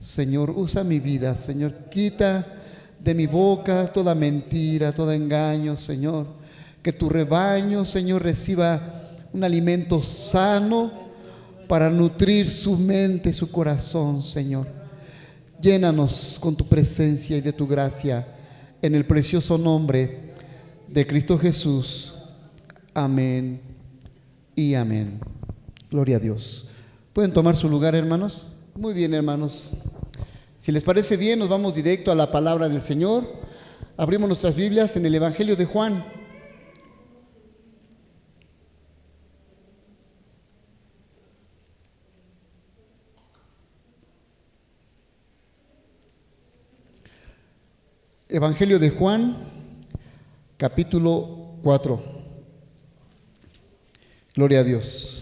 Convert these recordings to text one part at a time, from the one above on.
Señor, usa mi vida, Señor, quita de mi boca toda mentira, todo engaño, Señor. Que tu rebaño, Señor, reciba un alimento sano para nutrir su mente, su corazón, Señor. Llénanos con tu presencia y de tu gracia, en el precioso nombre de Cristo Jesús. Amén y amén. Gloria a Dios. ¿Pueden tomar su lugar, hermanos? Muy bien, hermanos. Si les parece bien, nos vamos directo a la palabra del Señor. Abrimos nuestras Biblias en el Evangelio de Juan. Evangelio de Juan, capítulo 4. Gloria a Dios.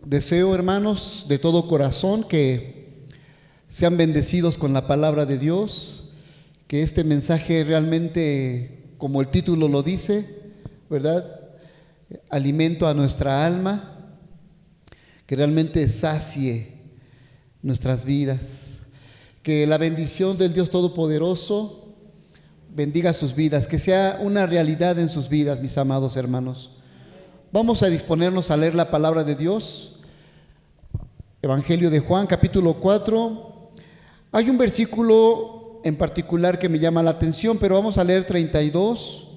Deseo, hermanos, de todo corazón que sean bendecidos con la palabra de Dios, que este mensaje realmente, como el título lo dice, ¿verdad?, alimento a nuestra alma, que realmente sacie nuestras vidas, que la bendición del Dios Todopoderoso bendiga sus vidas, que sea una realidad en sus vidas, mis amados hermanos. Vamos a disponernos a leer la palabra de Dios. Evangelio de Juan, capítulo 4. Hay un versículo en particular que me llama la atención, pero vamos a leer 32,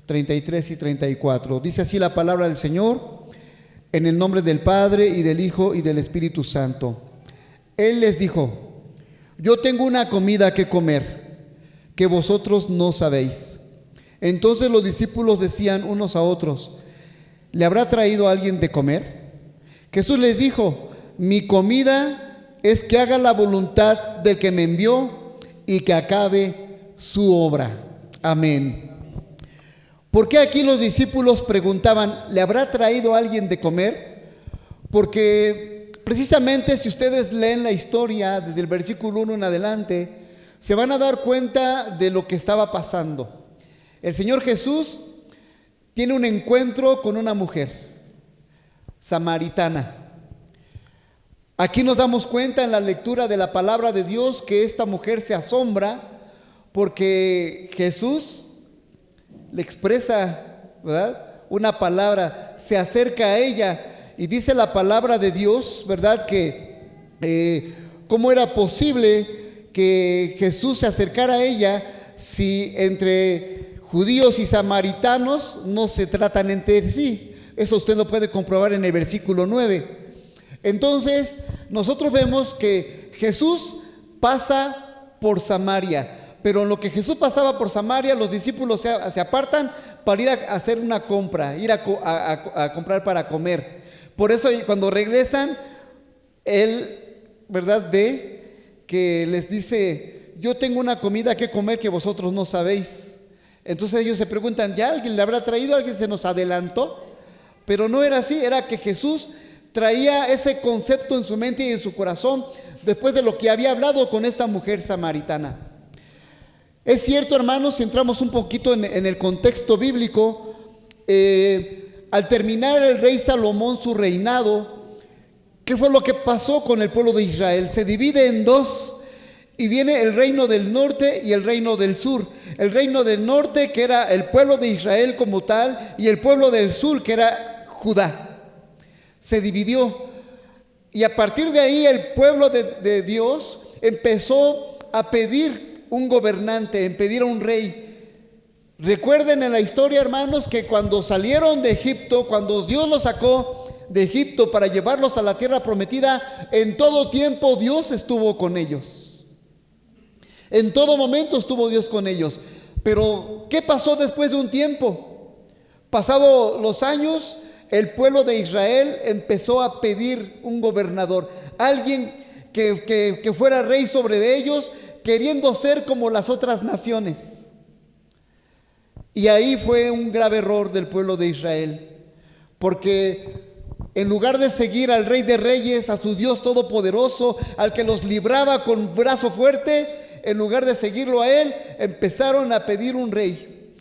33 y 34. Dice así la palabra del Señor: en el nombre del Padre, y del Hijo, y del Espíritu Santo. Él les dijo: yo tengo una comida que comer, que vosotros no sabéis. Entonces los discípulos decían unos a otros: ¿le habrá traído alguien de comer? Jesús les dijo: mi comida es que haga la voluntad del que me envió y que acabe su obra. Amén. ¿Por qué aquí los discípulos preguntaban: ¿le habrá traído alguien de comer? Porque precisamente si ustedes leen la historia desde el versículo 1 en adelante, se van a dar cuenta de lo que estaba pasando. El Señor Jesús tiene un encuentro con una mujer samaritana. Aquí nos damos cuenta en la lectura de la palabra de Dios que esta mujer se asombra porque Jesús le expresa, ¿verdad?, una palabra, se acerca a ella y dice la palabra de Dios, ¿verdad?, que cómo era posible que Jesús se acercara a ella si entre judíos y samaritanos no se tratan entre sí. Eso usted lo puede comprobar en el versículo 9. Entonces nosotros vemos que Jesús pasa por Samaria, pero en lo que Jesús pasaba por Samaria, los discípulos se apartan para ir a hacer una compra, ir a comprar para comer. Por eso cuando regresan, él, ¿verdad?, ve que les dice: yo tengo una comida que comer que vosotros no sabéis. Entonces ellos se preguntan: ¿ya alguien le habrá traído? ¿Alguien se nos adelantó? Pero no era así, era que Jesús traía ese concepto en su mente y en su corazón después de lo que había hablado con esta mujer samaritana. Es cierto, hermanos, si entramos un poquito en el contexto bíblico, al terminar el rey Salomón su reinado, ¿qué fue lo que pasó con el pueblo de Israel? Se divide en dos y viene el reino del norte y el reino del sur. El reino del norte, que era el pueblo de Israel como tal, y el pueblo del sur, que era Judá. Se dividió, y a partir de ahí el pueblo de Dios empezó a pedir un gobernante, a pedir a un rey. Recuerden en la historia, hermanos, que cuando salieron de Egipto, cuando Dios los sacó de Egipto para llevarlos a la tierra prometida, en todo tiempo Dios estuvo con ellos. En todo momento estuvo Dios con ellos. Pero ¿qué pasó después de un tiempo? Pasado los años, el pueblo de Israel empezó a pedir un gobernador, alguien que fuera rey sobre ellos, queriendo ser como las otras naciones. Y ahí fue un grave error del pueblo de Israel, porque en lugar de seguir al Rey de Reyes, a su Dios Todopoderoso, al que los libraba con brazo fuerte, en lugar de seguirlo a Él, empezaron a pedir un rey.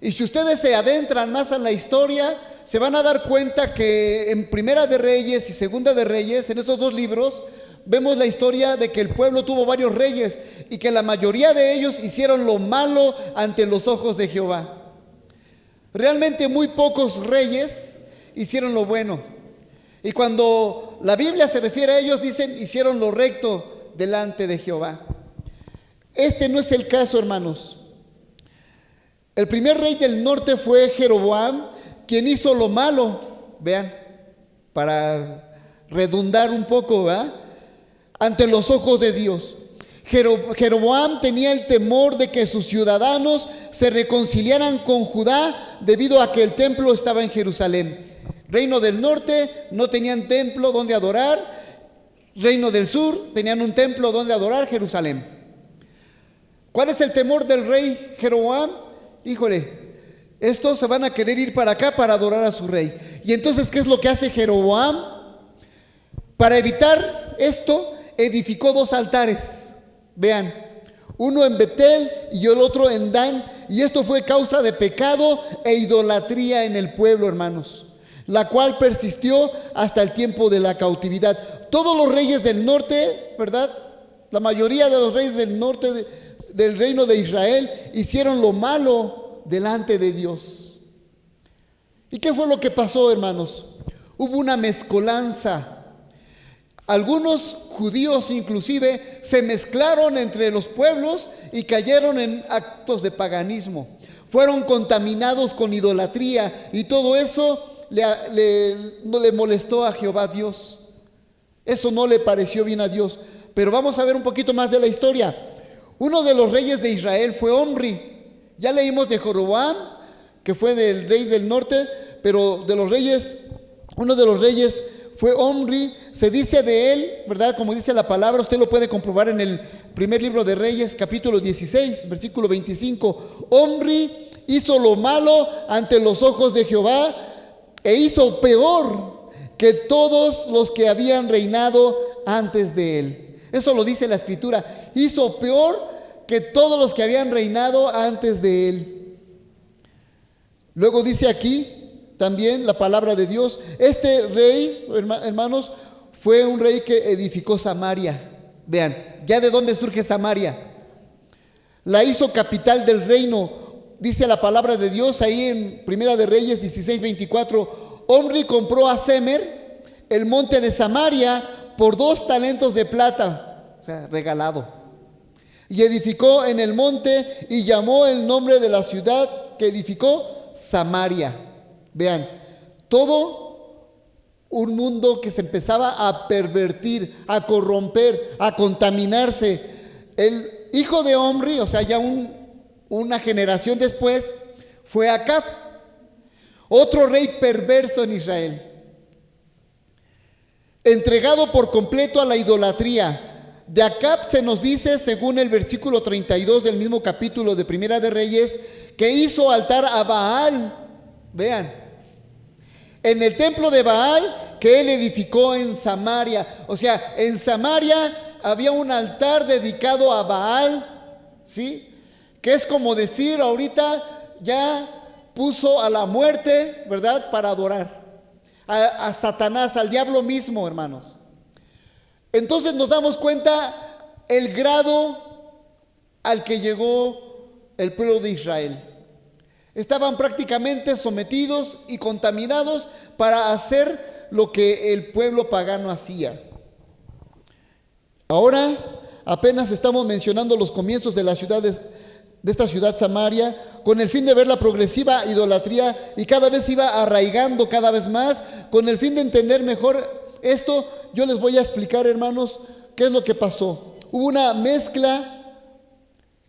Y si ustedes se adentran más en la historia, se van a dar cuenta que en Primera de Reyes y Segunda de Reyes, en estos dos libros, vemos la historia de que el pueblo tuvo varios reyes y que la mayoría de ellos hicieron lo malo ante los ojos de Jehová. Realmente muy pocos reyes hicieron lo bueno. Y cuando la Biblia se refiere a ellos, dicen, hicieron lo recto delante de Jehová. Este no es el caso, hermanos. El primer rey del norte fue Jeroboam, quien hizo lo malo, vean, para redundar un poco, ¿verdad?, ante los ojos de Dios. Jeroboam tenía el temor de que sus ciudadanos se reconciliaran con Judá debido a que el templo estaba en Jerusalén. Reino del norte no tenían templo donde adorar. Reino del sur tenían un templo donde adorar, Jerusalén. ¿Cuál es el temor del rey Jeroboam? Híjole, estos se van a querer ir para acá para adorar a su rey. Y entonces, ¿qué es lo que hace Jeroboam? Para evitar esto, edificó dos altares. Vean, uno en Betel y el otro en Dan. Y esto fue causa de pecado e idolatría en el pueblo, hermanos, la cual persistió hasta el tiempo de la cautividad. Todos los reyes del norte, ¿verdad?, la mayoría de los reyes del norte del reino de Israel hicieron lo malo delante de Dios. ¿Y qué fue lo que pasó, hermanos? Hubo una mezcolanza. Algunos judíos inclusive se mezclaron entre los pueblos y cayeron en actos de paganismo. Fueron contaminados con idolatría y todo eso no le molestó a Jehová Dios. Eso no le pareció bien a Dios. Pero vamos a ver un poquito más de la historia. Uno de los reyes de Israel fue Omri. Ya leímos de Jeroboam, que fue del rey del norte, pero de los reyes, uno de los reyes fue Omri. Se dice de él, ¿verdad?, como dice la palabra, usted lo puede comprobar en el primer libro de Reyes, capítulo 16, versículo 25. Omri hizo lo malo ante los ojos de Jehová e hizo peor que todos los que habían reinado antes de él. Eso lo dice la Escritura. Hizo peor que todos los que habían reinado antes de él. Luego dice aquí también la palabra de Dios. Este rey, hermanos, fue un rey que edificó Samaria. Vean, ya de dónde surge Samaria. La hizo capital del reino. Dice la palabra de Dios ahí en Primera de Reyes 16:24. Omri compró a Semer el monte de Samaria por 2 talentos de plata, o sea, regalado. Y edificó en el monte y llamó el nombre de la ciudad que edificó Samaria. Vean, todo un mundo que se empezaba a pervertir, a corromper, a contaminarse. El hijo de Omri, o sea, ya una generación después, fue Acab, otro rey perverso en Israel, entregado por completo a la idolatría. De Acab se nos dice, según el versículo 32 del mismo capítulo de Primera de Reyes, que hizo altar a Baal. Vean, en el templo de Baal que él edificó en Samaria. O sea, en Samaria había un altar dedicado a Baal, ¿sí?, que es como decir, ahorita ya puso a la muerte, ¿verdad?, para adorar a Satanás, al diablo mismo, hermanos. Entonces nos damos cuenta el grado al que llegó el pueblo de Israel. Estaban prácticamente sometidos y contaminados para hacer lo que el pueblo pagano hacía. Ahora apenas estamos mencionando los comienzos de esta ciudad Samaria, con el fin de ver la progresiva idolatría, y cada vez iba arraigando cada vez más. Con el fin de entender mejor esto, yo les voy a explicar, hermanos, qué es lo que pasó. Hubo una mezcla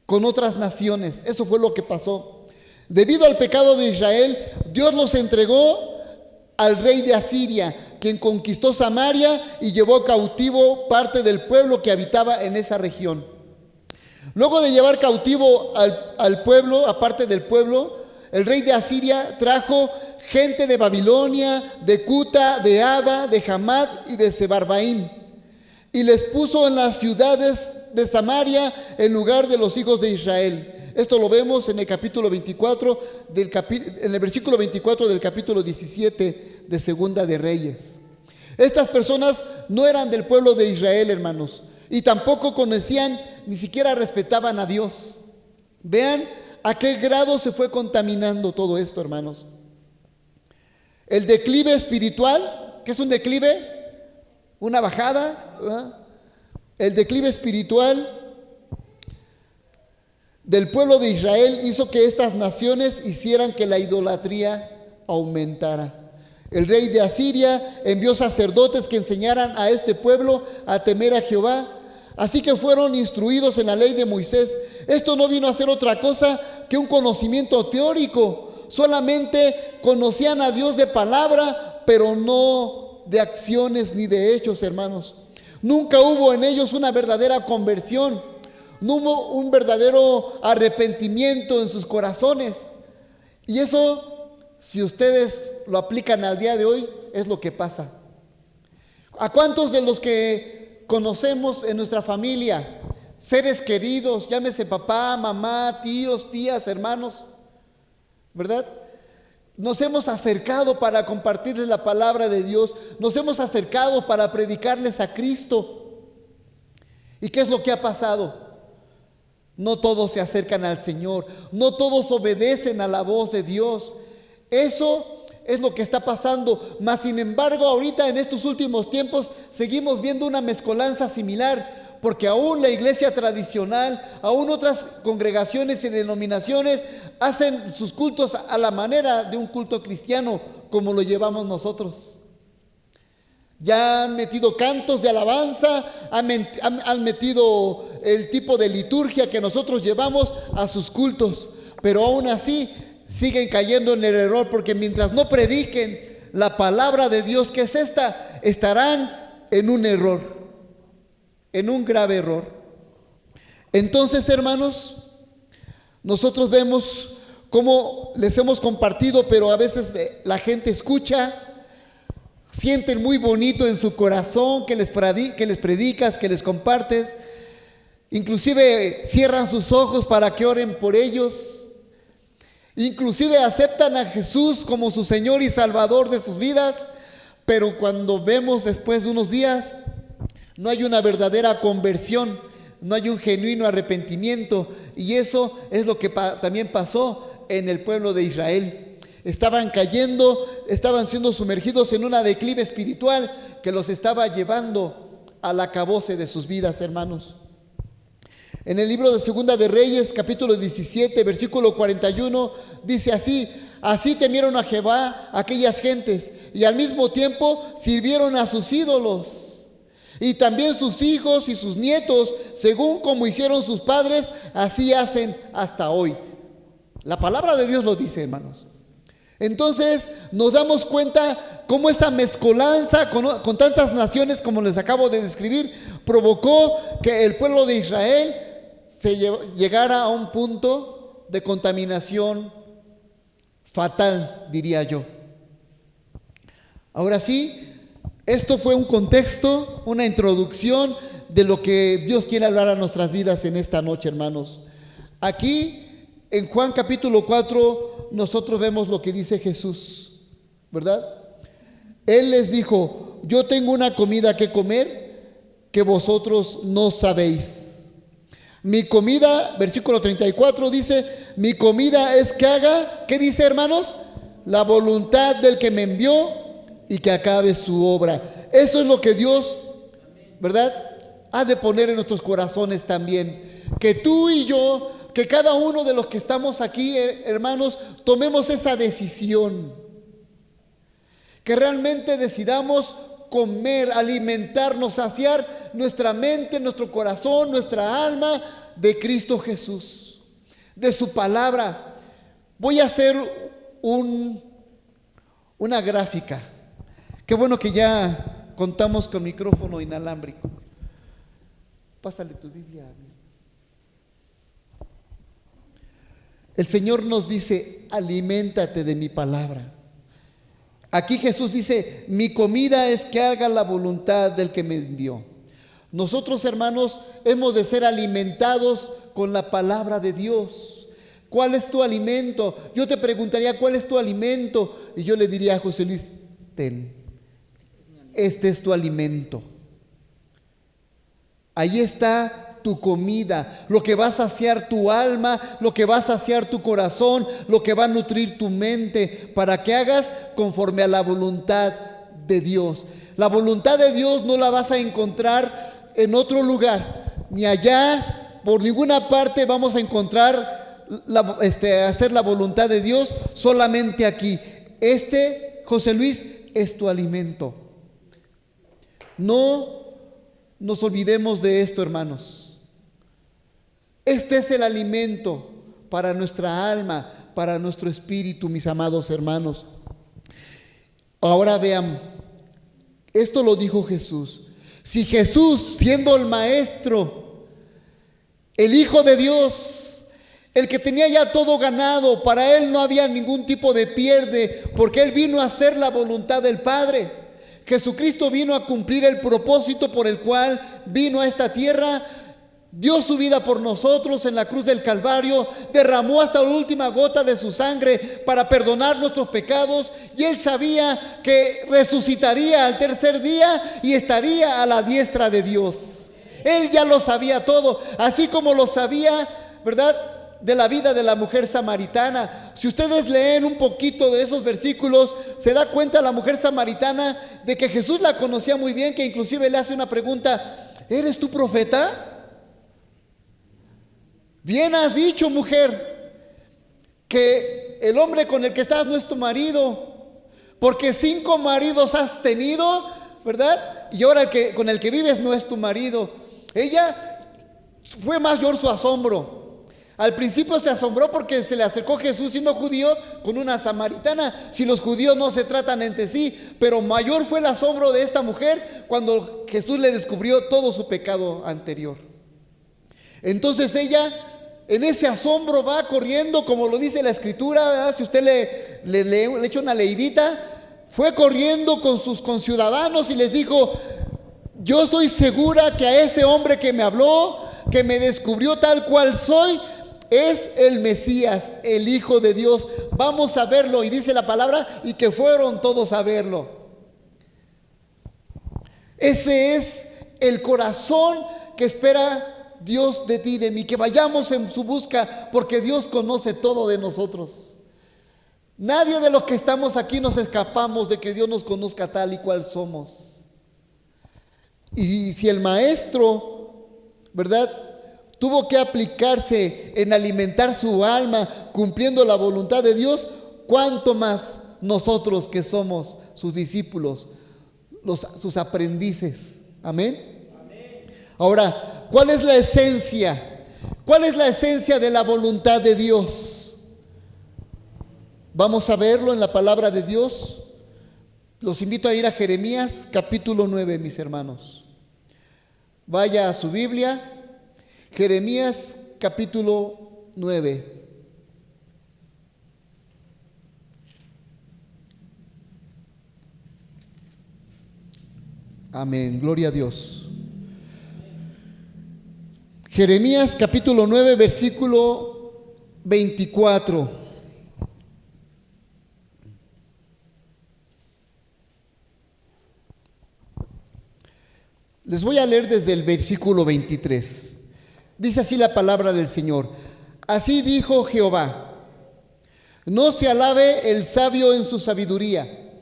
con otras naciones. Eso fue lo que pasó. Debido al pecado de Israel, Dios los entregó al rey de Asiria, quien conquistó Samaria y llevó cautivo parte del pueblo que habitaba en esa región. Luego de llevar cautivo al pueblo, aparte del pueblo, el rey de Asiria trajo gente de Babilonia, de Cuta, de Aba, de Hamat y de Sebarbaim, y les puso en las ciudades de Samaria en lugar de los hijos de Israel. Esto lo vemos en el capítulo 24, en el versículo 24 del capítulo 17 de Segunda de Reyes. Estas personas no eran del pueblo de Israel, hermanos, y tampoco conocían, ni siquiera respetaban a Dios. Vean a qué grado se fue contaminando todo esto, hermanos. El declive espiritual, ¿qué es un declive? Una bajada, ¿verdad? El declive espiritual del pueblo de Israel hizo que estas naciones hicieran que la idolatría aumentara. El rey de Asiria envió sacerdotes que enseñaran a este pueblo a temer a Jehová. Así que fueron instruidos en la ley de Moisés. Esto no vino a ser otra cosa que un conocimiento teórico. Solamente conocían a Dios de palabra, pero no de acciones ni de hechos, hermanos. Nunca hubo en ellos una verdadera conversión. No hubo un verdadero arrepentimiento en sus corazones. Y eso, si ustedes lo aplican al día de hoy, es lo que pasa. ¿A cuántos de los que conocemos en nuestra familia, seres queridos, llámese papá, mamá, tíos, tías, hermanos, ¿verdad? Nos hemos acercado para compartirles la palabra de Dios, nos hemos acercado para predicarles a Cristo. ¿Y qué es lo que ha pasado? No todos se acercan al Señor, no todos obedecen a la voz de Dios. Eso es lo que está pasando. Mas sin embargo, ahorita en estos últimos tiempos seguimos viendo una mezcolanza similar, porque aún la iglesia tradicional, aún otras congregaciones y denominaciones hacen sus cultos a la manera de un culto cristiano, como lo llevamos nosotros. Ya han metido cantos de alabanza, han metido el tipo de liturgia que nosotros llevamos a sus cultos, pero aún así siguen cayendo en el error, porque mientras no prediquen la palabra de Dios, que es esta, estarán en un error, en un grave error. Entonces, hermanos, nosotros vemos cómo les hemos compartido, pero a veces la gente escucha, sienten muy bonito en su corazón que les predicas, que les compartes. Inclusive cierran sus ojos para que oren por ellos. Inclusive aceptan a Jesús como su Señor y Salvador de sus vidas. Pero cuando vemos después de unos días, no hay una verdadera conversión, no hay un genuino arrepentimiento. Y eso es lo que también pasó en el pueblo de Israel. Estaban cayendo, estaban siendo sumergidos en una declive espiritual que los estaba llevando al acabose de sus vidas, hermanos. En el libro de Segunda de Reyes, capítulo 17, versículo 41, dice así: así temieron a Jehová aquellas gentes, y al mismo tiempo sirvieron a sus ídolos. Y también sus hijos y sus nietos, según como hicieron sus padres, así hacen hasta hoy. La palabra de Dios lo dice, hermanos. Entonces nos damos cuenta cómo esa mezcolanza con tantas naciones, como les acabo de describir, provocó que el pueblo de Israel llegara a un punto de contaminación fatal, diría yo. Ahora sí, esto fue un contexto, una introducción de lo que Dios quiere hablar a nuestras vidas en esta noche, hermanos. Aquí en Juan capítulo 4 nosotros vemos lo que dice Jesús, ¿verdad? Él les dijo: yo tengo una comida que comer que vosotros no sabéis. Mi comida, versículo 34 dice: mi comida es que haga, ¿qué dice, hermanos? La voluntad del que me envió y que acabe su obra. Eso es lo que Dios, ¿verdad?, ha de poner en nuestros corazones también. Que tú y yo, que cada uno de los que estamos aquí, hermanos, tomemos esa decisión. Que realmente decidamos comer, alimentarnos, saciar nuestra mente, nuestro corazón, nuestra alma de Cristo Jesús, de su palabra. Voy a hacer una gráfica. Qué bueno que ya contamos con micrófono inalámbrico. Pásale tu Biblia. El Señor nos dice: aliméntate de mi palabra. Aquí Jesús dice: mi comida es que haga la voluntad del que me envió. Nosotros, hermanos, hemos de ser alimentados con la palabra de Dios. ¿cuál es tu alimento? Yo te preguntaría, ¿cuál es tu alimento? Y yo le diría a José Luis, ten, este es tu alimento. Ahí está tu comida, lo que va a saciar tu alma, lo que va a saciar tu corazón, lo que va a nutrir tu mente, para que hagas conforme a la voluntad de Dios. La voluntad de Dios no la vas a encontrar en otro lugar, ni allá, por ninguna parte vamos a encontrar hacer la voluntad de Dios, solamente aquí. José Luis, es tu alimento. No nos olvidemos de esto, hermanos. Este es el alimento para nuestra alma, para nuestro espíritu, mis amados hermanos. Ahora vean, esto lo dijo Jesús. Si Jesús, siendo el Maestro, el Hijo de Dios, el que tenía ya todo ganado, para Él no había ningún tipo de pierde, porque Él vino a hacer la voluntad del Padre. Jesucristo vino a cumplir el propósito por el cual vino a esta tierra, dio su vida por nosotros en la cruz del Calvario, derramó hasta la última gota de su sangre para perdonar nuestros pecados, y Él sabía que resucitaría al tercer día y estaría a la diestra de Dios. Él ya lo sabía todo, así como lo sabía, ¿verdad?, de la vida de la mujer samaritana. Si ustedes leen un poquito de esos versículos, se da cuenta la mujer samaritana de que Jesús la conocía muy bien, que inclusive le hace una pregunta: ¿eres tú profeta? Bien has dicho, mujer, que el hombre con el que estás no es tu marido, porque 5 maridos has tenido, ¿verdad? Y ahora con el que vives no es tu marido. Ella fue mayor su asombro. Al principio se asombró porque se le acercó Jesús, siendo judío, con una samaritana. Si los judíos no se tratan entre sí, pero mayor fue el asombro de esta mujer cuando Jesús le descubrió todo su pecado anterior. Entonces ella, en ese asombro, va corriendo, como lo dice la Escritura, ¿verdad? Si usted le echa una leidita, fue corriendo con sus conciudadanos y les dijo: yo estoy segura que a ese hombre que me habló, que me descubrió tal cual soy, es el Mesías, el Hijo de Dios. Vamos a verlo. Y dice la palabra, y que fueron todos a verlo. Ese es el corazón que espera Dios de ti, de mí, que vayamos en su busca, porque Dios conoce todo de nosotros. Nadie de los que estamos aquí nos escapamos de que Dios nos conozca tal y cual somos. Y si el Maestro, ¿verdad?, tuvo que aplicarse en alimentar su alma cumpliendo la voluntad de Dios, ¿cuánto más nosotros que somos sus discípulos, sus aprendices? Amén. Ahora, ¿cuál es la esencia? ¿Cuál es la esencia de la voluntad de Dios? Vamos a verlo en la palabra de Dios. Los invito a ir a Jeremías capítulo 9, mis hermanos. Vaya a su Biblia. Jeremías capítulo 9. Amén, gloria a Dios. Jeremías capítulo 9, versículo 24. Les voy a leer desde el versículo 23. Dice así la palabra del Señor: así dijo Jehová: no se alabe el sabio en su sabiduría,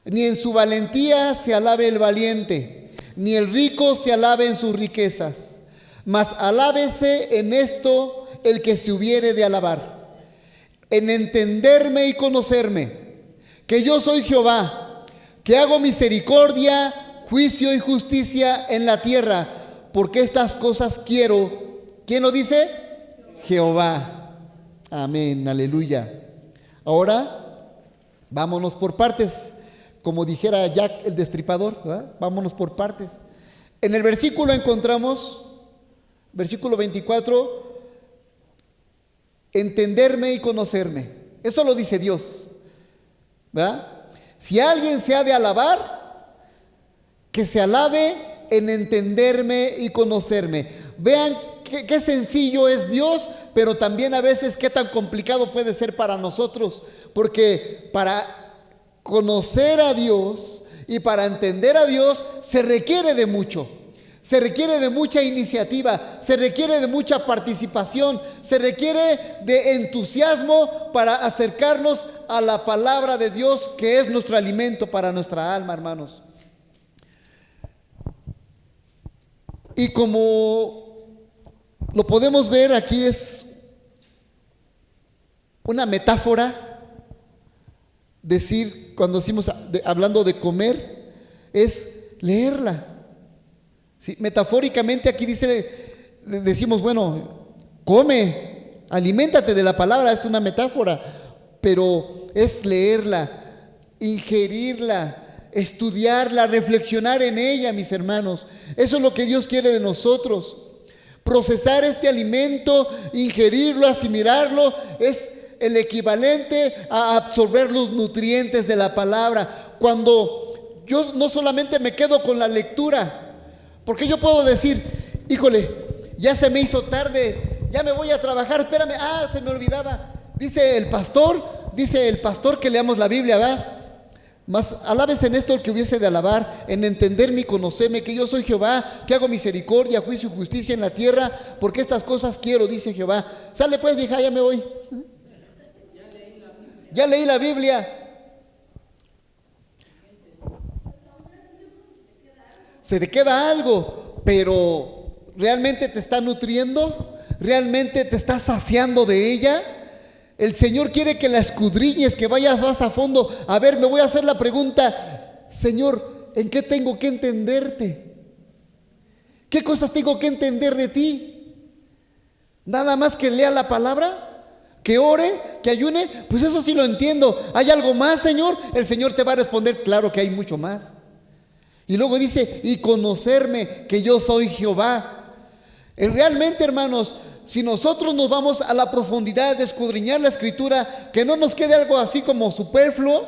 ni en su valentía se alabe el valiente, ni el rico se alabe en sus riquezas, mas alábese en esto el que se hubiere de alabar, en entenderme y conocerme, que yo soy Jehová, que hago misericordia, juicio y justicia en la tierra, porque estas cosas quiero. ¿Quién lo dice? Jehová. Amén, aleluya. Ahora, vámonos por partes. Como dijera Jack el Destripador, ¿verdad? Vámonos por partes. En el versículo encontramos, versículo 24, entenderme y conocerme. Eso lo dice Dios, ¿verdad? Si alguien se ha de alabar, que se alabe en entenderme y conocerme. Vean qué sencillo es Dios pero también a veces qué tan complicado puede ser para nosotros, porque para conocer a Dios y para entender a Dios se requiere de mucho. Se requiere de mucha iniciativa, se requiere de mucha participación, se requiere de entusiasmo para acercarnos a la palabra de Dios, que es nuestro alimento para nuestra alma, hermanos. Y como lo podemos ver aquí, es una metáfora. Decir, cuando decimos hablando de comer, es leerla. Sí, metafóricamente aquí decimos, bueno, come, aliméntate de la palabra, es una metáfora, pero es leerla, ingerirla, estudiarla, reflexionar en ella, mis hermanos. Eso es lo que Dios quiere de nosotros. Procesar este alimento, ingerirlo, asimilarlo, es el equivalente a absorber los nutrientes de la palabra. Cuando yo no solamente me quedo con la lectura, porque yo puedo decir, híjole, ya se me hizo tarde, ya me voy a trabajar, espérame, se me olvidaba. Dice el pastor que leamos la Biblia, ¿verdad? Mas alabes en esto el que hubiese de alabar, en entenderme y conocerme, que yo soy Jehová, que hago misericordia, juicio y justicia en la tierra, porque estas cosas quiero, dice Jehová. Sale pues, vieja, ya me voy. Ya leí la Biblia. Se te queda algo, pero ¿realmente te está nutriendo? ¿Realmente te está saciando de ella? El Señor quiere que la escudriñes, que vayas más a fondo. A ver, me voy a hacer la pregunta, Señor, ¿en qué tengo que entenderte? ¿Qué cosas tengo que entender de ti? ¿Nada más que lea la palabra? ¿Que ore? ¿Que ayune? Pues eso sí lo entiendo. ¿Hay algo más, Señor? El Señor te va a responder, claro que hay mucho más. Y luego dice, y conocerme, que yo soy Jehová. Realmente, hermanos, si nosotros nos vamos a la profundidad de escudriñar la Escritura, que no nos quede algo así como superfluo,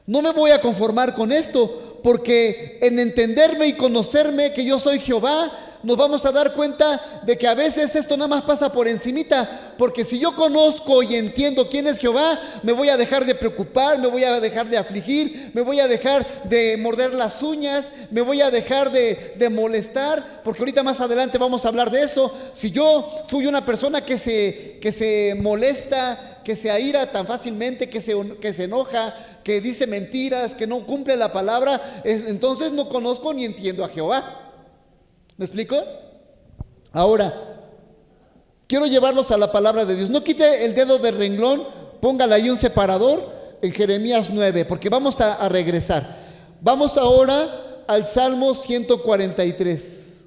no me voy a conformar con esto, porque en entenderme y conocerme que yo soy Jehová, nos vamos a dar cuenta de que a veces esto nada más pasa por encimita, porque si yo conozco y entiendo quién es Jehová, me voy a dejar de preocupar, me voy a dejar de afligir, me voy a dejar de morder las uñas, me voy a dejar de molestar, porque ahorita más adelante vamos a hablar de eso. Si yo soy una persona que se molesta, que se aira tan fácilmente, que se enoja, que dice mentiras, que no cumple la palabra, entonces no conozco ni entiendo a Jehová. ¿Me explico? Ahora, quiero llevarlos a la palabra de Dios. No quite el dedo del renglón, póngale ahí un separador en Jeremías 9, porque vamos a regresar. Vamos ahora al Salmo 143.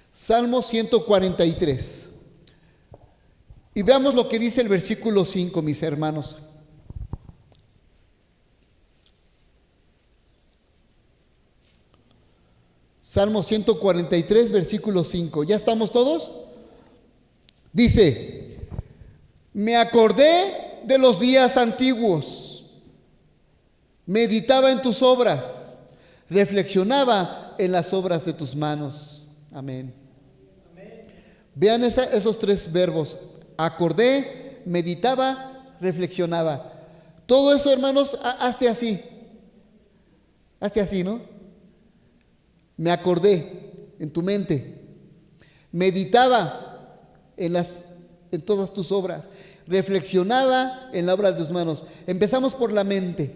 Salmo 143. Y veamos lo que dice el versículo 5, mis hermanos. Salmo 143, versículo 5. ¿Ya estamos todos? Dice, me acordé de los días antiguos, meditaba en tus obras, reflexionaba en las obras de tus manos. Amén. Amén. Vean esos tres verbos, acordé, meditaba, reflexionaba. Todo eso, hermanos, hazte así, ¿no? Me acordé en tu mente, meditaba en todas tus obras, reflexionaba en la obra de tus manos. Empezamos por la mente.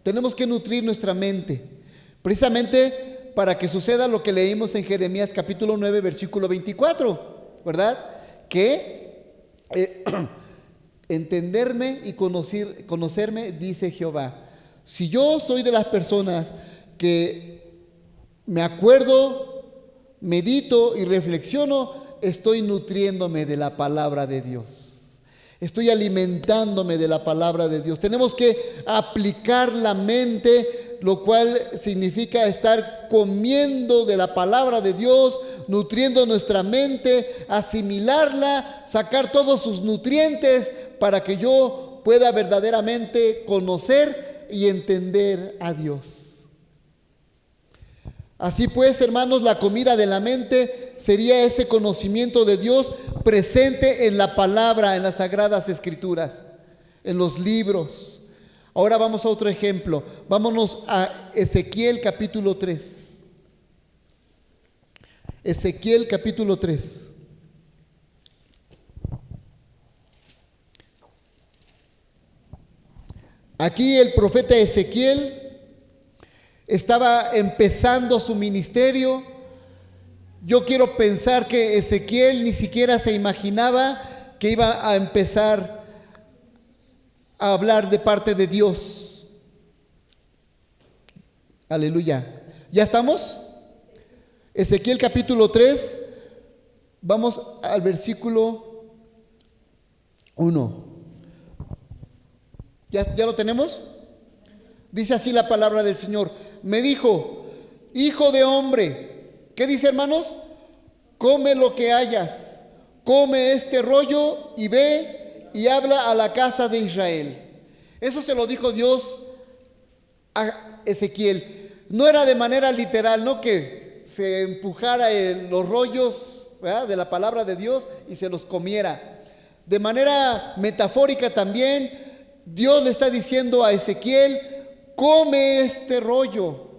Tenemos que nutrir nuestra mente, precisamente para que suceda lo que leímos en Jeremías capítulo 9, versículo 24, ¿verdad? Que entenderme y conocerme, dice Jehová. Si yo soy de las personas que me acuerdo, medito y reflexiono, estoy nutriéndome de la palabra de Dios. Estoy alimentándome de la palabra de Dios. Tenemos que aplicar la mente, lo cual significa estar comiendo de la palabra de Dios, nutriendo nuestra mente, asimilarla, sacar todos sus nutrientes para que yo pueda verdaderamente conocer y entender a Dios. Así pues, hermanos, la comida de la mente sería ese conocimiento de Dios presente en la palabra, en las sagradas escrituras, en los libros. Ahora vamos a otro ejemplo. Vámonos a Ezequiel capítulo 3. Ezequiel capítulo 3. Aquí el profeta Ezequiel estaba empezando su ministerio. Yo quiero pensar que Ezequiel ni siquiera se imaginaba que iba a empezar a hablar de parte de Dios. Aleluya. ¿Ya estamos? Ezequiel capítulo 3, vamos al versículo 1. ¿Ya lo tenemos? Dice así la palabra del Señor. Me dijo, hijo de hombre, ¿qué dice, hermanos? Come lo que hayas, come este rollo y ve y habla a la casa de Israel. Eso se lo dijo Dios a Ezequiel. No era de manera literal, no que se empujara los rollos, ¿verdad?, de la palabra de Dios y se los comiera. De manera metafórica también, Dios le está diciendo a Ezequiel, come este rollo.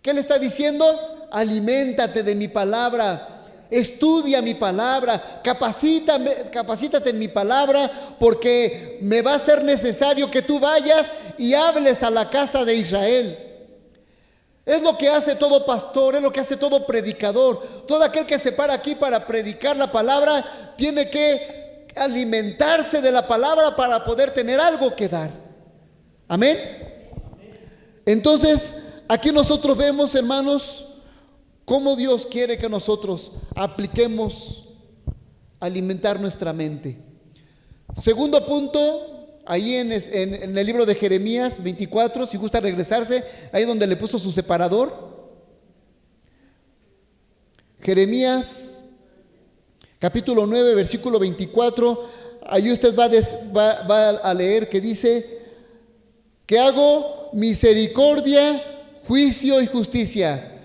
¿Qué le está diciendo? Aliméntate de mi palabra, estudia mi palabra, capacítate en mi palabra, porque me va a ser necesario que tú vayas y hables a la casa de Israel. Es lo que hace todo pastor, es lo que hace todo predicador. Todo aquel que se para aquí para predicar la palabra tiene que alimentarse de la palabra para poder tener algo que dar. Amén. Entonces, aquí nosotros vemos, hermanos, cómo Dios quiere que nosotros apliquemos alimentar nuestra mente. Segundo punto, ahí en el libro de Jeremías 24, si gusta regresarse, ahí donde le puso su separador. Jeremías capítulo 9, versículo 24, ahí usted va a leer que dice que hago misericordia, juicio y justicia.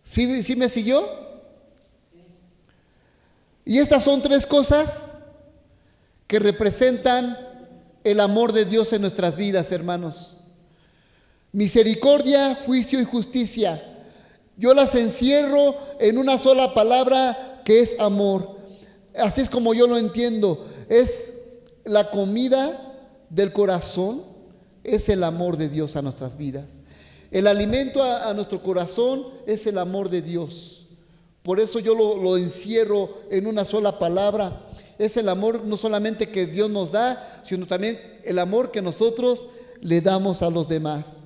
¿Sí me siguió? Y estas son tres cosas que representan el amor de Dios en nuestras vidas, hermanos. Misericordia, juicio y justicia. Yo las encierro en una sola palabra que es amor. Así es como yo lo entiendo. Es la comida del corazón, es el amor de Dios a nuestras vidas. El alimento a nuestro corazón es el amor de Dios. Por eso yo lo encierro en una sola palabra. Es el amor no solamente que Dios nos da, sino también el amor que nosotros le damos a los demás.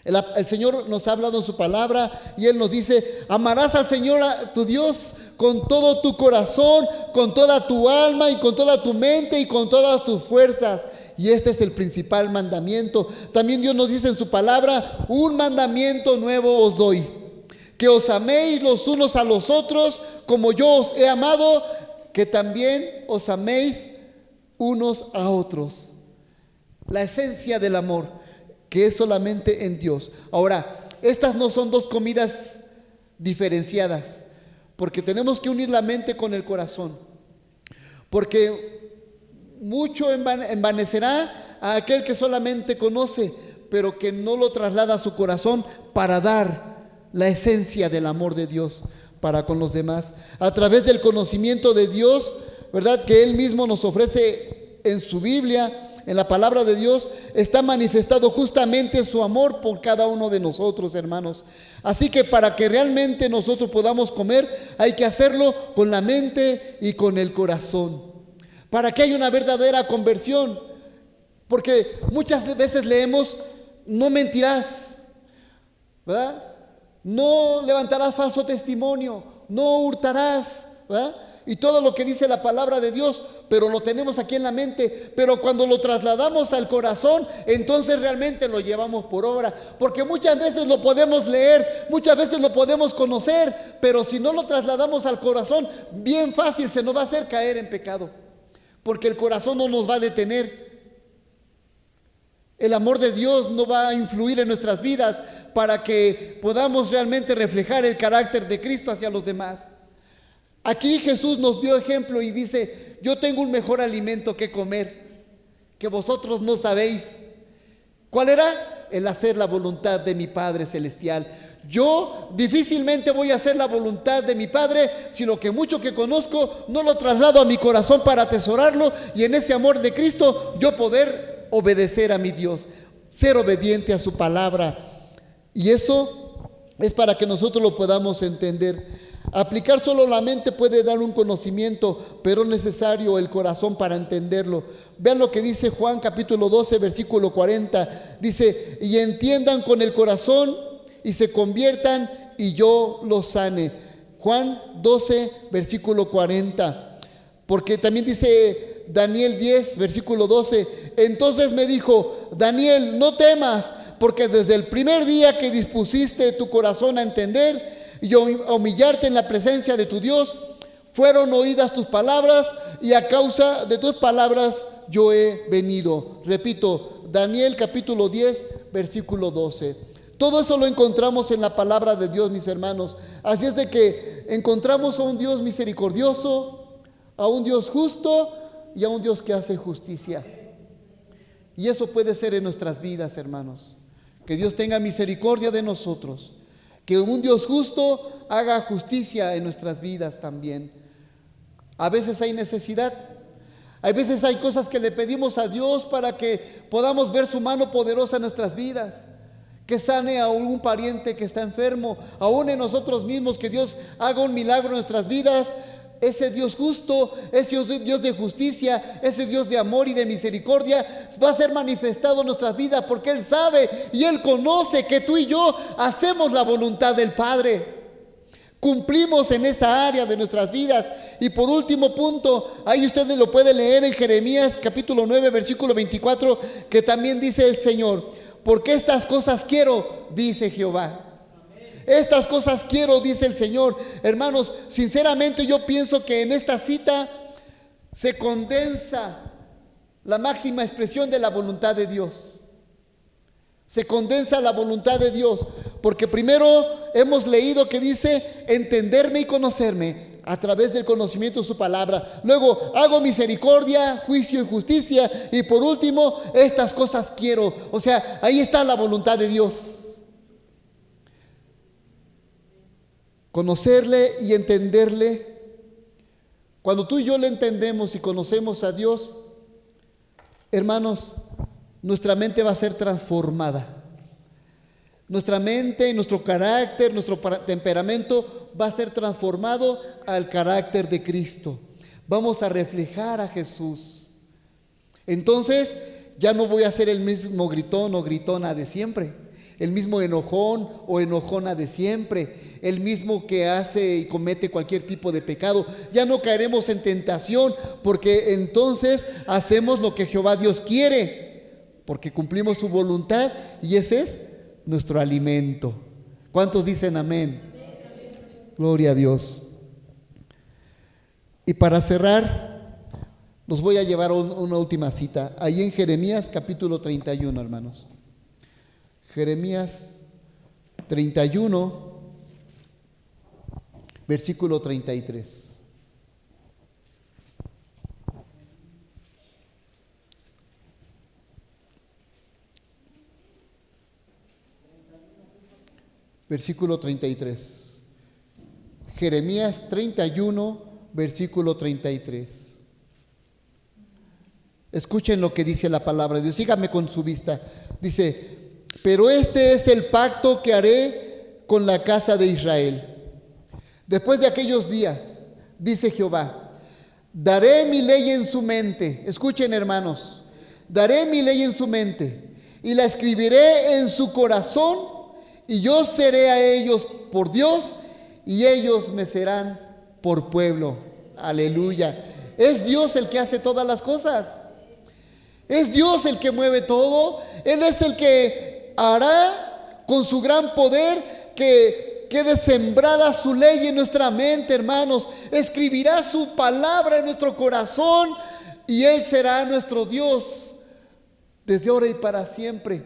El Señor nos ha hablado en su palabra y Él nos dice, amarás al Señor tu Dios con todo tu corazón, con toda tu alma y con toda tu mente y con todas tus fuerzas. Y este es el principal mandamiento. También Dios nos dice en su palabra, un mandamiento nuevo os doy, que os améis los unos a los otros como yo os he amado, que también os améis unos a otros. La esencia del amor, que es solamente en Dios. Ahora, estas no son dos comidas diferenciadas, porque tenemos que unir la mente con el corazón, porque mucho envanecerá a aquel que solamente conoce, pero que no lo traslada a su corazón para dar la esencia del amor de Dios para con los demás. A través del conocimiento de Dios, ¿verdad?, que Él mismo nos ofrece en su Biblia, en la palabra de Dios, está manifestado justamente su amor por cada uno de nosotros, hermanos. Así que para que realmente nosotros podamos comer, hay que hacerlo con la mente y con el corazón, para que haya una verdadera conversión. Porque muchas veces leemos, no mentirás, ¿verdad? No levantarás falso testimonio, no hurtarás, ¿verdad? Y todo lo que dice la palabra de Dios, pero lo tenemos aquí en la mente. Pero cuando lo trasladamos al corazón, entonces realmente lo llevamos por obra. Porque muchas veces lo podemos leer, muchas veces lo podemos conocer, pero si no lo trasladamos al corazón, bien fácil se nos va a hacer caer en pecado. Porque el corazón no nos va a detener. El amor de Dios no va a influir en nuestras vidas para que podamos realmente reflejar el carácter de Cristo hacia los demás. Aquí Jesús nos dio ejemplo y dice: yo tengo un mejor alimento que comer, que vosotros no sabéis. ¿Cuál era? El hacer la voluntad de mi Padre Celestial. Yo difícilmente voy a hacer la voluntad de mi Padre si lo que mucho que conozco no lo traslado a mi corazón para atesorarlo, y en ese amor de Cristo yo poder obedecer a mi Dios, ser obediente a su palabra. Y eso es para que nosotros lo podamos entender. Aplicar solo la mente puede dar un conocimiento, pero es necesario el corazón para entenderlo. Vean lo que dice Juan capítulo 12, versículo 40. Dice: y entiendan con el corazón y se conviertan y yo los sane. Juan 12, versículo 40. Porque también dice Daniel 10, versículo 12. Entonces me dijo: Daniel, no temas, porque desde el primer día que dispusiste tu corazón a entender y a humillarte en la presencia de tu Dios, fueron oídas tus palabras, y a causa de tus palabras yo he venido. Repito, Daniel capítulo 10, versículo 12. Todo eso lo encontramos en la palabra de Dios, mis hermanos. Así es de que encontramos a un Dios misericordioso, a un Dios justo y a un Dios que hace justicia. Y eso puede ser en nuestras vidas, hermanos. Que Dios tenga misericordia de nosotros. Que un Dios justo haga justicia en nuestras vidas también. A veces hay necesidad. A veces hay cosas que le pedimos a Dios para que podamos ver su mano poderosa en nuestras vidas. Que sane a un pariente que está enfermo, aún en nosotros mismos, que Dios haga un milagro en nuestras vidas. Ese Dios justo, ese Dios de justicia, ese Dios de amor y de misericordia va a ser manifestado en nuestras vidas, porque Él sabe y Él conoce que tú y yo hacemos la voluntad del Padre. Cumplimos en esa área de nuestras vidas. Y por último punto, ahí ustedes lo pueden leer en Jeremías capítulo 9, versículo 24, que también dice el Señor: porque estas cosas quiero, dice Jehová. Estas cosas quiero, dice el Señor. Hermanos, sinceramente yo pienso que en esta cita se condensa la máxima expresión de la voluntad de Dios. Se condensa la voluntad de Dios, porque primero hemos leído que dice entenderme y conocerme a través del conocimiento de su palabra. Luego hago misericordia, juicio y justicia, y por último estas cosas quiero. O sea, ahí está la voluntad de Dios. Conocerle y entenderle. Cuando tú y yo le entendemos y conocemos a Dios, hermanos, nuestra mente va a ser transformada. Nuestra mente, nuestro carácter, nuestro temperamento va a ser transformado al carácter de Cristo. Vamos a reflejar a Jesús. Entonces ya no voy a ser el mismo gritón o gritona de siempre, el mismo enojón o enojona de siempre, el mismo que hace y comete cualquier tipo de pecado. Ya no caeremos en tentación, porque entonces hacemos lo que Jehová Dios quiere, porque cumplimos su voluntad y ese es nuestro alimento. ¿Cuántos dicen amén? Gloria a Dios. Y para cerrar, los voy a llevar a una última cita, ahí en Jeremías capítulo 31, hermanos. Jeremías 31, versículo 33. Versículo 33. Jeremías 31, versículo 33. Escuchen lo que dice la palabra de Dios. Síganme con su vista. Dice: pero este es el pacto que haré con la casa de Israel. Después de aquellos días, dice Jehová, daré mi ley en su mente. Escuchen, hermanos. Daré mi ley en su mente y la escribiré en su corazón, y yo seré a ellos por Dios y ellos me serán por pueblo. Aleluya. Es Dios el que hace todas las cosas. Es Dios el que mueve todo. Él es el que hará con su gran poder que quede sembrada su ley en nuestra mente, hermanos. Escribirá su palabra en nuestro corazón y Él será nuestro Dios. desde ahora y para siempre.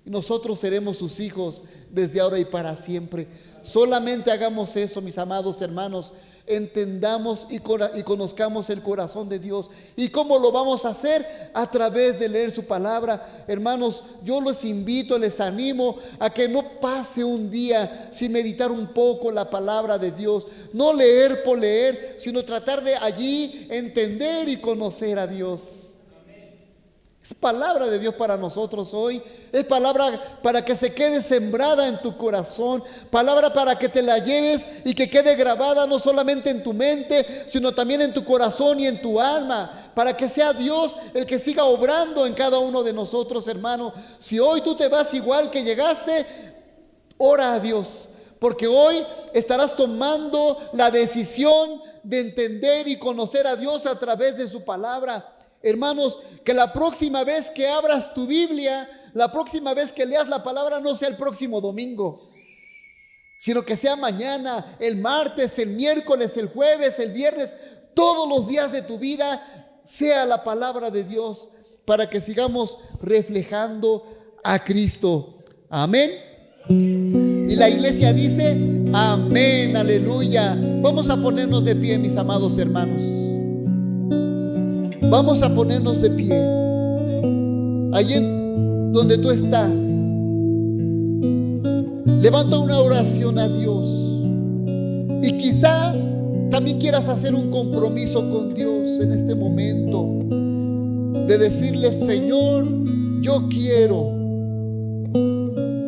Y nosotros seremos sus hijos desde ahora y para siempre. Solamente hagamos eso, mis amados hermanos. Entendamos y conozcamos el corazón de Dios. ¿Y cómo lo vamos a hacer? A través de leer su palabra. Hermanos, yo les invito, les animo a que no pase un día sin meditar un poco la palabra de Dios. No leer por leer, sino tratar de allí entender y conocer a Dios. Es palabra de Dios para nosotros hoy. Es palabra para que se quede sembrada en tu corazón. Palabra para que te la lleves y que quede grabada no solamente en tu mente, sino también en tu corazón y en tu alma. Para que sea Dios el que siga obrando en cada uno de nosotros, hermano. Si hoy tú te vas igual que llegaste, ora a Dios. Porque hoy estarás tomando la decisión de entender y conocer a Dios a través de su palabra. Hermanos, que la próxima vez que abras tu Biblia, la próxima vez que leas la palabra, no sea el próximo domingo, sino que sea mañana, el martes, el miércoles, el jueves, el viernes, todos los días de tu vida sea la palabra de Dios, para que sigamos reflejando a Cristo. Amén. Y la iglesia dice amén, aleluya. Vamos a ponernos de pie, mis amados hermanos. Vamos a ponernos de pie. Allí donde tú estás, levanta una oración a Dios. Y quizá también quieras hacer un compromiso con Dios en este momento, de decirle: Señor, yo quiero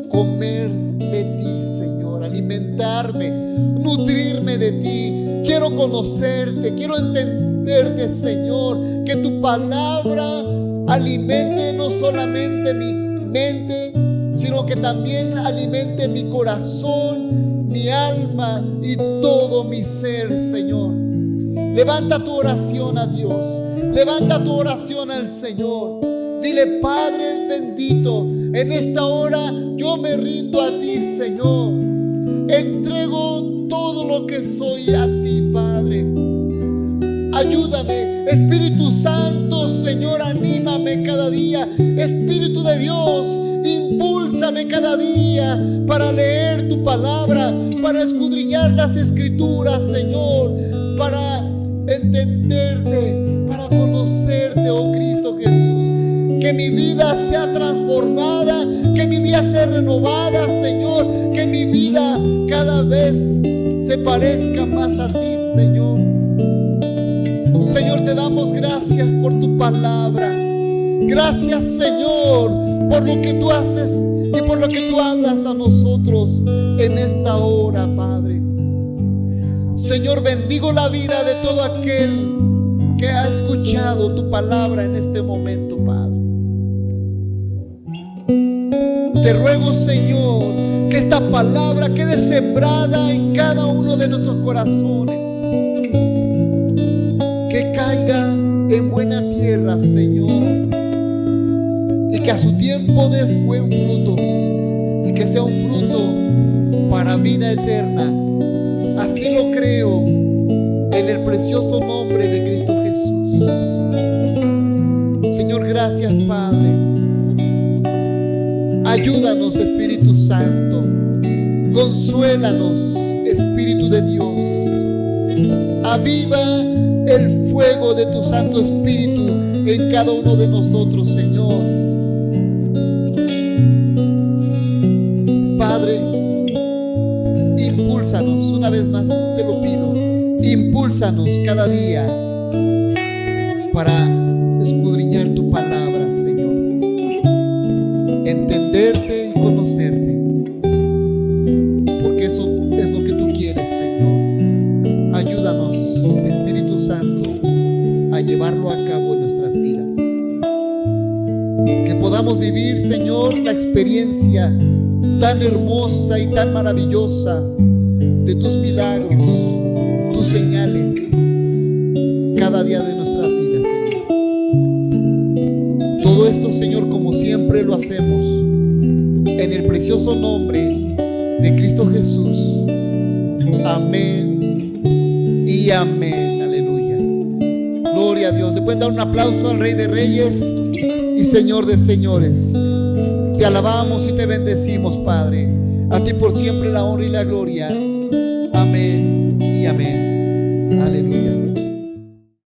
comer de ti, Señor, alimentarme, nutrirme de ti. Quiero conocerte, quiero entenderte, Señor. Que tu palabra alimente no solamente mi mente, sino que también alimente mi corazón, mi alma y todo mi ser, Señor. Levanta tu oración a Dios. Levanta tu oración al Señor. Dile: Padre bendito, en esta hora yo me rindo a ti, Señor. Entrego todo lo que soy a ti, Padre. Ayúdame, Espíritu Santo, Señor, anímame cada día. Espíritu de Dios, impúlsame cada día para leer tu palabra, para escudriñar las Escrituras, Señor, para entenderte, para conocerte, oh Cristo Jesús. Que mi vida sea transformada, que mi vida sea renovada, Señor. Que mi vida cada vez se parezca más a ti, Señor. Señor, te damos gracias por tu palabra. Gracias, Señor, por lo que tú haces y por lo que tú hablas a nosotros en esta hora, Padre. Señor, bendigo la vida de todo aquel que ha escuchado tu palabra en este momento, Padre. Te ruego, Señor, que esta palabra quede sembrada en cada uno de nuestros corazones. Que caiga en buena tierra, Señor, y que a su tiempo dé buen fruto, y que sea un fruto para vida eterna. Así lo creo en el precioso nombre de Cristo Jesús. Señor, gracias, Padre. Ayúdanos, Espíritu Santo. Consuélanos, Espíritu de Dios. Aviva el fuego de tu Santo Espíritu en cada uno de nosotros, Señor. Padre, impúlsanos, una vez más te lo pido, impúlsanos cada día para escudriñar tu palabra, Señor. Entenderte y conocerte, porque eso es lo que tú quieres, Señor. Ayúdanos, Espíritu Santo, a llevarlo a cabo en nuestras vidas. Que podamos vivir, Señor, la experiencia tan hermosa y tan maravillosa de tus milagros, tus señales, cada día de nuestras vidas, Señor. Todo esto, Señor, como siempre lo hacemos, en el precioso nombre de Cristo Jesús. Amén y amén. Aleluya. Gloria a Dios. ¿Le pueden dar un aplauso al Rey de Reyes y Señor de señores. Te alabamos y te bendecimos, Padre. A ti por siempre la honra y la gloria. Amén y amén. Aleluya.